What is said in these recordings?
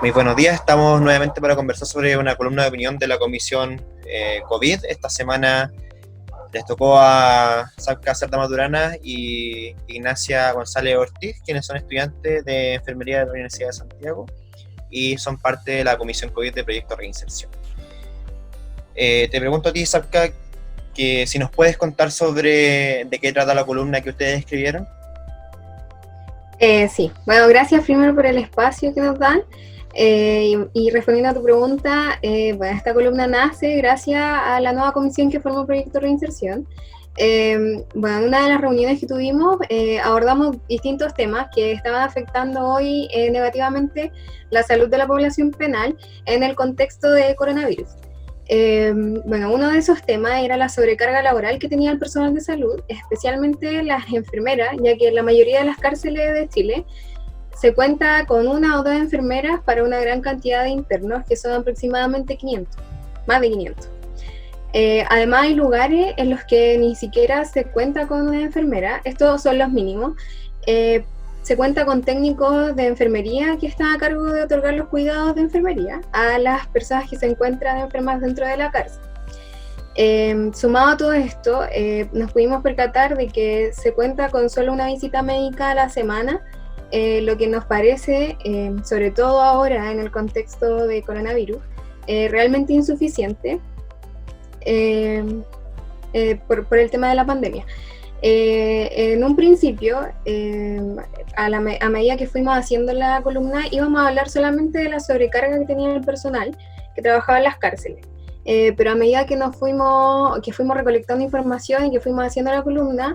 Muy buenos días, estamos nuevamente para conversar sobre una columna de opinión de la Comisión COVID. Esta semana les tocó a Salca Cerda Maturana y Ignacia González Ortiz, quienes son estudiantes de Enfermería de la Universidad de Santiago y son parte de la Comisión COVID de Proyecto Reinserción. Te pregunto a ti, Salca, que si nos puedes contar sobre de qué trata la columna que ustedes escribieron. Sí, bueno, gracias primero por el espacio que nos dan. Y respondiendo a tu pregunta, bueno, esta columna nace gracias a la nueva comisión que formó Proyecto Reinserción. Bueno, en una de las reuniones que tuvimos abordamos distintos temas que estaban afectando hoy negativamente la salud de la población penal en el contexto de coronavirus. Bueno, uno de esos temas era la sobrecarga laboral que tenía el personal de salud, especialmente las enfermeras, ya que en la mayoría de las cárceles de Chile se cuenta con una o dos enfermeras para una gran cantidad de internos, que son aproximadamente 500, más de 500. Además hay lugares en los que ni siquiera se cuenta con una enfermera, estos son los mínimos. Se cuenta con técnicos de enfermería que están a cargo de otorgar los cuidados de enfermería a las personas que se encuentran enfermas dentro de la cárcel. Sumado a todo esto, nos pudimos percatar de que se cuenta con solo una visita médica a la semana, lo que nos parece, sobre todo ahora en el contexto de coronavirus, realmente insuficiente por el tema de la pandemia. En un principio, a medida que fuimos haciendo la columna, íbamos a hablar solamente de la sobrecarga que tenía el personal que trabajaba en las cárceles. Pero a medida que fuimos recolectando información y que fuimos haciendo la columna,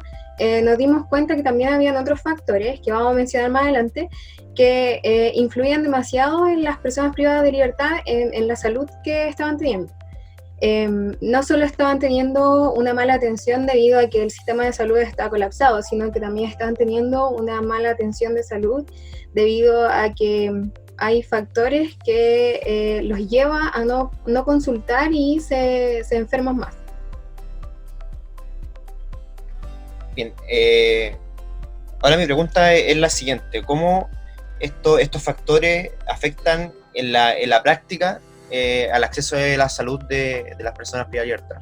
nos dimos cuenta que también habían otros factores que vamos a mencionar más adelante que influían demasiado en las personas privadas de libertad en la salud que estaban teniendo. No solo estaban teniendo una mala atención debido a que el sistema de salud está colapsado, sino que también estaban teniendo una mala atención de salud debido a que hay factores que los lleva a no consultar y se enferman más. Bien, ahora mi pregunta es la siguiente: ¿cómo estos factores afectan en la práctica al acceso de la salud de las personas privadas de libertad?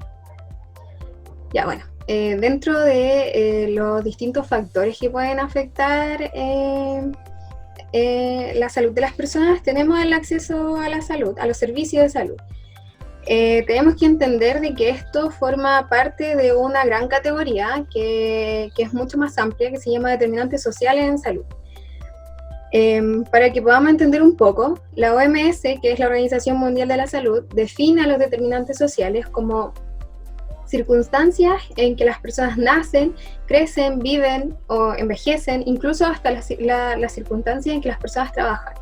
Ya, bueno, dentro de los distintos factores que pueden afectar la salud de las personas, tenemos el acceso a la salud, a los servicios de salud. Tenemos que entender de que esto forma parte de una gran categoría que es mucho más amplia, que se llama determinantes sociales en salud. Para que podamos entender un poco, la OMS, que es la Organización Mundial de la Salud, define a los determinantes sociales como circunstancias en que las personas nacen, crecen, viven o envejecen, incluso hasta las circunstancias en que las personas trabajan.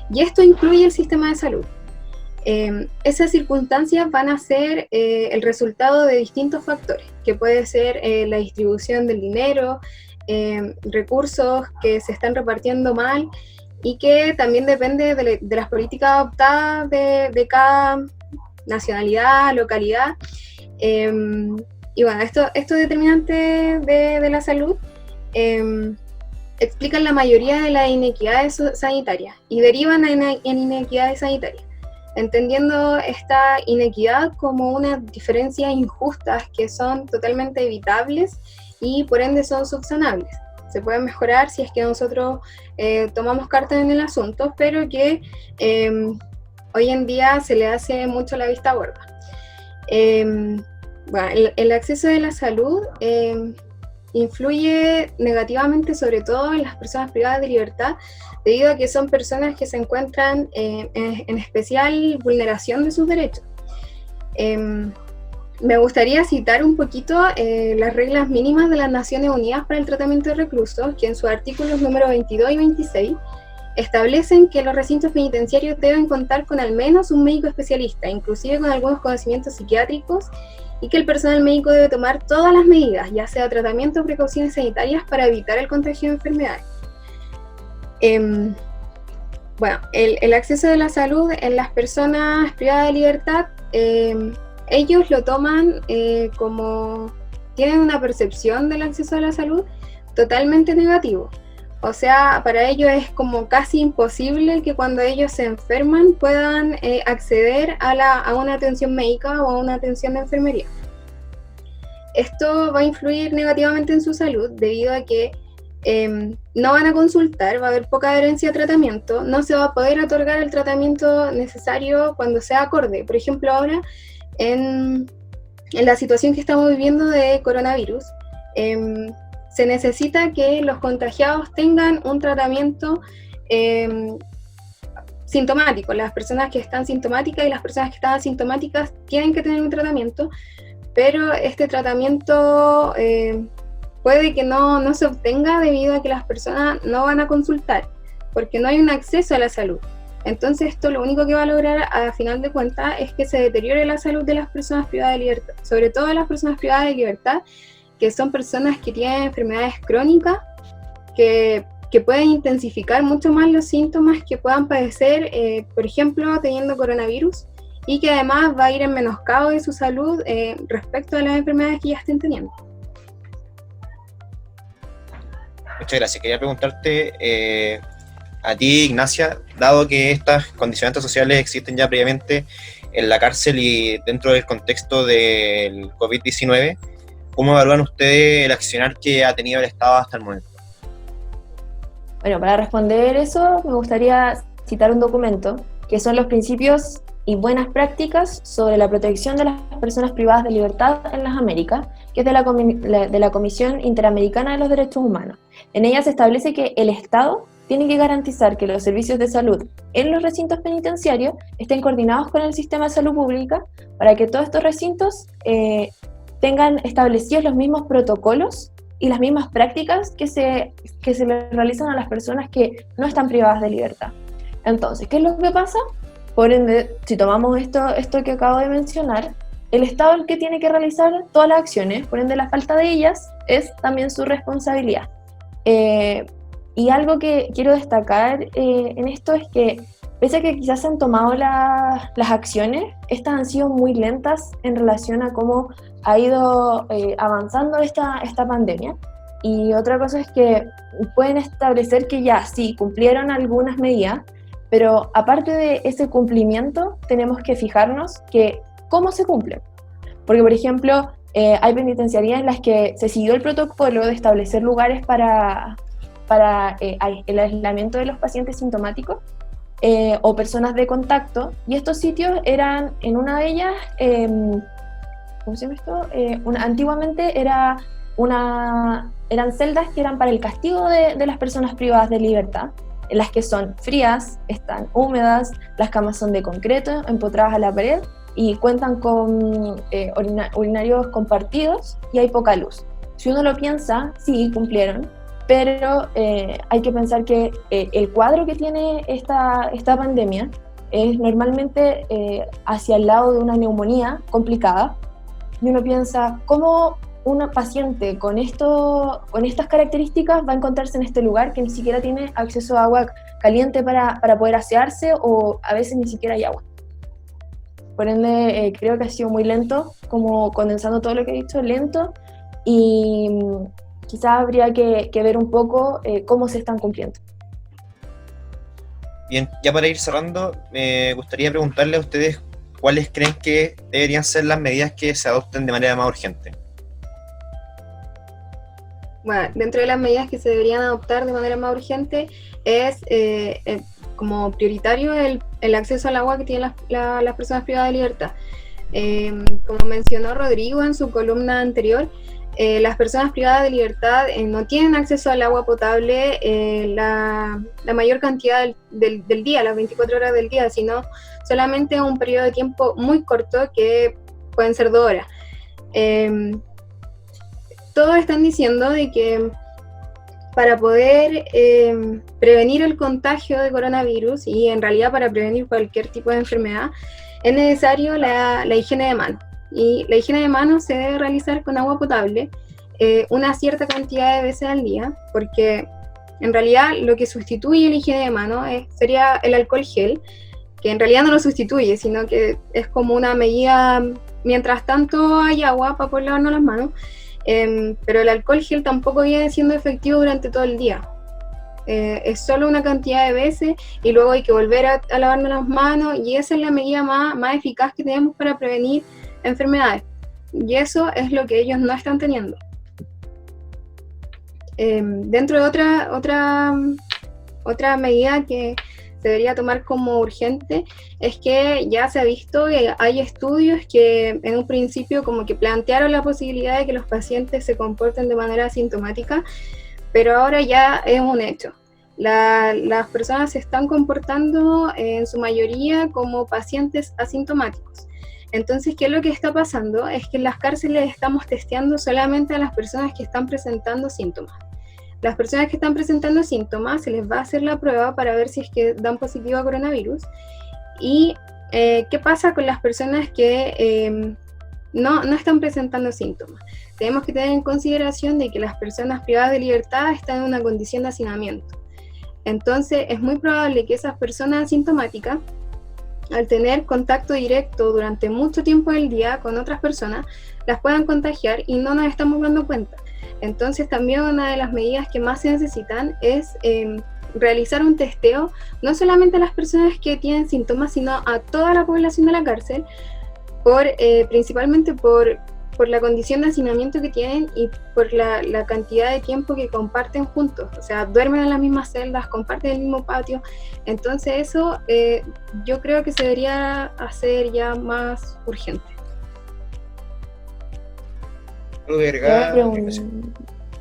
Y esto incluye el sistema de salud. Esas circunstancias van a ser el resultado de distintos factores, que puede ser la distribución del dinero, recursos que se están repartiendo mal y que también depende de las políticas adoptadas de cada nacionalidad, localidad. Y bueno, estos determinantes de la salud explican la mayoría de las inequidades sanitarias y derivan en inequidades sanitarias, entendiendo esta inequidad como unas diferencias injustas que son totalmente evitables y por ende son subsanables. Se pueden mejorar si es que nosotros tomamos cartas en el asunto, pero que hoy en día se le hace mucho la vista gorda. Bueno, el acceso de la salud influye negativamente sobre todo en las personas privadas de libertad, debido a que son personas que se encuentran en especial vulneración de sus derechos. Me gustaría citar un poquito las reglas mínimas de las Naciones Unidas para el tratamiento de reclusos, que en sus artículos número 22 y 26 establecen que los recintos penitenciarios deben contar con al menos un médico especialista, inclusive con algunos conocimientos psiquiátricos, y que el personal médico debe tomar todas las medidas, ya sea tratamiento o precauciones sanitarias, para evitar el contagio de enfermedades. Bueno, el acceso de la salud en las personas privadas de libertad, ellos lo toman como, tienen una percepción del acceso a la salud totalmente negativo, O sea, para ellos es como casi imposible que cuando ellos se enferman puedan acceder a una atención médica o a una atención de enfermería. Esto va a influir negativamente en su salud debido a que no van a consultar, va a haber poca adherencia a tratamiento, no se va a poder otorgar el tratamiento necesario cuando sea acorde. Por ejemplo, ahora en la situación que estamos viviendo de coronavirus, se necesita que los contagiados tengan un tratamiento sintomático. Las personas que están sintomáticas y las personas que están asintomáticas tienen que tener un tratamiento, pero este tratamiento puede que no se obtenga debido a que las personas no van a consultar, porque no hay un acceso a la salud. Entonces esto lo único que va a lograr a final de cuentas es que se deteriore la salud de las personas privadas de libertad, sobre todo de las personas privadas de libertad, que son personas que tienen enfermedades crónicas, que pueden intensificar mucho más los síntomas que puedan padecer, por ejemplo, teniendo coronavirus, y que además va a ir en menoscabo de su salud respecto a las enfermedades que ya estén teniendo. Muchas gracias. Quería preguntarte a ti, Ignacia, dado que estas condicionantes sociales existen ya previamente en la cárcel y dentro del contexto del COVID-19, ¿cómo evalúan ustedes el accionar que ha tenido el Estado hasta el momento? Bueno, para responder eso me gustaría citar un documento que son los principios y buenas prácticas sobre la protección de las personas privadas de libertad en las Américas, que es de la Comisión Interamericana de los Derechos Humanos. En ella se establece que el Estado tiene que garantizar que los servicios de salud en los recintos penitenciarios estén coordinados con el sistema de salud pública para que todos estos recintos tengan establecidos los mismos protocolos y las mismas prácticas que se le realizan a las personas que no están privadas de libertad. Entonces, ¿qué es lo que pasa? Por ende, si tomamos esto que acabo de mencionar, el Estado es el que tiene que realizar todas las acciones, por ende la falta de ellas es también su responsabilidad. Y algo que quiero destacar en esto es que, pese a que quizás se han tomado las acciones, estas han sido muy lentas en relación a cómo ha ido avanzando esta pandemia. Y otra cosa es que pueden establecer que ya sí, cumplieron algunas medidas, pero aparte de ese cumplimiento, tenemos que fijarnos que cómo se cumple. Porque, por ejemplo, hay penitenciarías en las que se siguió el protocolo de establecer lugares para el aislamiento de los pacientes sintomáticos o personas de contacto, y estos sitios eran, en una de ellas, ¿cómo se llama esto? Antiguamente eran celdas que eran para el castigo de las personas privadas de libertad, en las que son frías, están húmedas, las camas son de concreto, empotradas a la pared, y cuentan con urinarios compartidos y hay poca luz. Si uno lo piensa, sí, cumplieron, pero hay que pensar que el cuadro que tiene esta pandemia es normalmente hacia el lado de una neumonía complicada, y uno piensa, ¿cómo una paciente con estas características va a encontrarse en este lugar que ni siquiera tiene acceso a agua caliente para poder asearse, o a veces ni siquiera hay agua? Por ende, creo que ha sido muy lento, como condensando todo lo que he dicho, lento, y quizás habría que ver un poco cómo se están cumpliendo. Bien, ya para ir cerrando, me gustaría preguntarle a ustedes cuáles creen que deberían ser las medidas que se adopten de manera más urgente. Bueno, dentro de las medidas que se deberían adoptar de manera más urgente es como prioritario el acceso al agua que tienen las personas privadas de libertad. Como mencionó Rodrigo en su columna anterior, las personas privadas de libertad no tienen acceso al agua potable la mayor cantidad del día, las 24 horas del día, sino solamente un periodo de tiempo muy corto, que pueden ser 2 horas. Todos están diciendo de que para poder prevenir el contagio de coronavirus, y en realidad para prevenir cualquier tipo de enfermedad, es necesario la higiene de manos. Y la higiene de manos se debe realizar con agua potable una cierta cantidad de veces al día, porque en realidad lo que sustituye la higiene de manos sería el alcohol gel, que en realidad no lo sustituye, sino que es como una medida, mientras tanto hay agua para poder lavarnos las manos, pero el alcohol gel tampoco viene siendo efectivo durante todo el día. es solo una cantidad de veces y luego hay que volver a lavarnos las manos, y esa es la medida más eficaz que tenemos para prevenir enfermedades, y eso es lo que ellos no están teniendo. Dentro de otra medida que se debería tomar como urgente es que ya se ha visto que hay estudios que en un principio como que plantearon la posibilidad de que los pacientes se comporten de manera asintomática, pero ahora ya es un hecho. Las personas se están comportando en su mayoría como pacientes asintomáticos. Entonces, ¿qué es lo que está pasando? Es que en las cárceles estamos testeando solamente a las personas que están presentando síntomas. Las personas que están presentando síntomas se les va a hacer la prueba para ver si es que dan positivo a coronavirus. ¿Y qué pasa con las personas que no están presentando síntomas? Tenemos que tener en consideración de que las personas privadas de libertad están en una condición de hacinamiento. Entonces, es muy probable que esas personas asintomáticas, al tener contacto directo durante mucho tiempo del día con otras personas, las puedan contagiar y no nos estamos dando cuenta. Entonces, también una de las medidas que más se necesitan es realizar un testeo, no solamente a las personas que tienen síntomas, sino a toda la población de la cárcel, principalmente por la condición de hacinamiento que tienen y por la cantidad de tiempo que comparten juntos. O sea, duermen en las mismas celdas, comparten el mismo patio. Entonces eso yo creo que se debería hacer ya más urgente.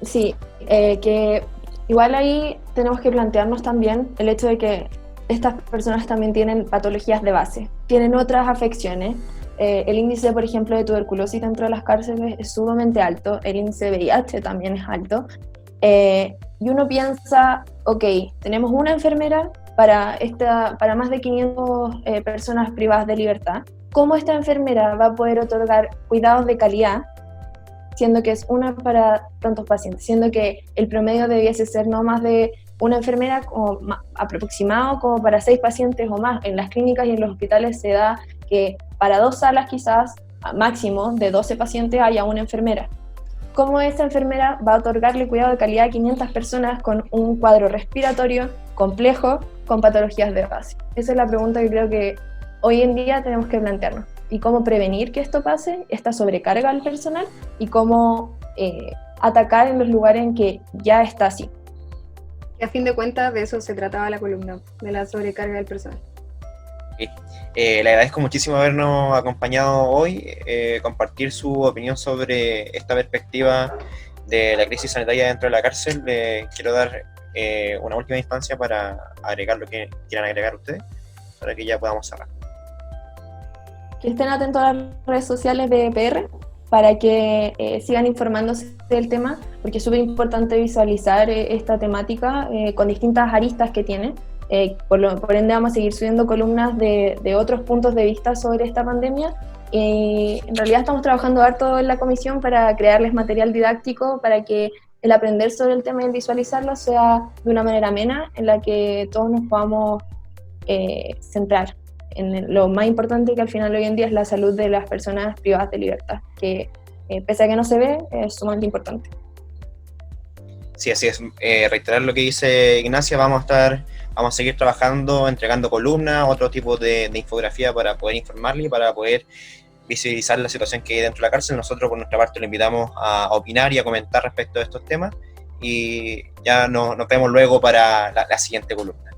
Sí, que igual ahí tenemos que plantearnos también el hecho de que estas personas también tienen patologías de base, tienen otras afecciones. El índice, por ejemplo, de tuberculosis dentro de las cárceles es sumamente alto, el índice de VIH también es alto, y uno piensa, ok, tenemos una enfermera para más de 500 personas privadas de libertad. ¿Cómo esta enfermera va a poder otorgar cuidados de calidad, siendo que es una para tantos pacientes, siendo que el promedio debiese ser no más de una enfermera como aproximado como para 6 pacientes o más? En las clínicas y en los hospitales se da que para 2 salas quizás, máximo de 12 pacientes, haya una enfermera. ¿Cómo esa enfermera va a otorgarle cuidado de calidad a 500 personas con un cuadro respiratorio complejo, con patologías de base? Esa es la pregunta que creo que hoy en día tenemos que plantearnos. Y cómo prevenir que esto pase, esta sobrecarga al personal, y cómo atacar en los lugares en que ya está así. Y a fin de cuentas de eso se trataba la columna, de la sobrecarga del personal. Le agradezco muchísimo habernos acompañado hoy, compartir su opinión sobre esta perspectiva de la crisis sanitaria dentro de la cárcel. Quiero dar una última instancia para agregar lo que quieran agregar ustedes, para que ya podamos cerrar. Que estén atentos a las redes sociales de EPR para que sigan informándose del tema, porque es súper importante visualizar esta temática con distintas aristas que tiene. Por ende vamos a seguir subiendo columnas de otros puntos de vista sobre esta pandemia, y en realidad estamos trabajando harto en la comisión para crearles material didáctico para que el aprender sobre el tema y el visualizarlo sea de una manera amena, en la que todos nos podamos centrar en lo más importante, que al final hoy en día es la salud de las personas privadas de libertad, que pese a que no se ve, es sumamente importante. Sí, así es. Reiterar lo que dice Ignacia, vamos a seguir trabajando, entregando columnas, otro tipo de infografía para poder informarle y para poder visibilizar la situación que hay dentro de la cárcel. Nosotros por nuestra parte lo invitamos a opinar y a comentar respecto de estos temas, y ya nos vemos luego para la siguiente columna.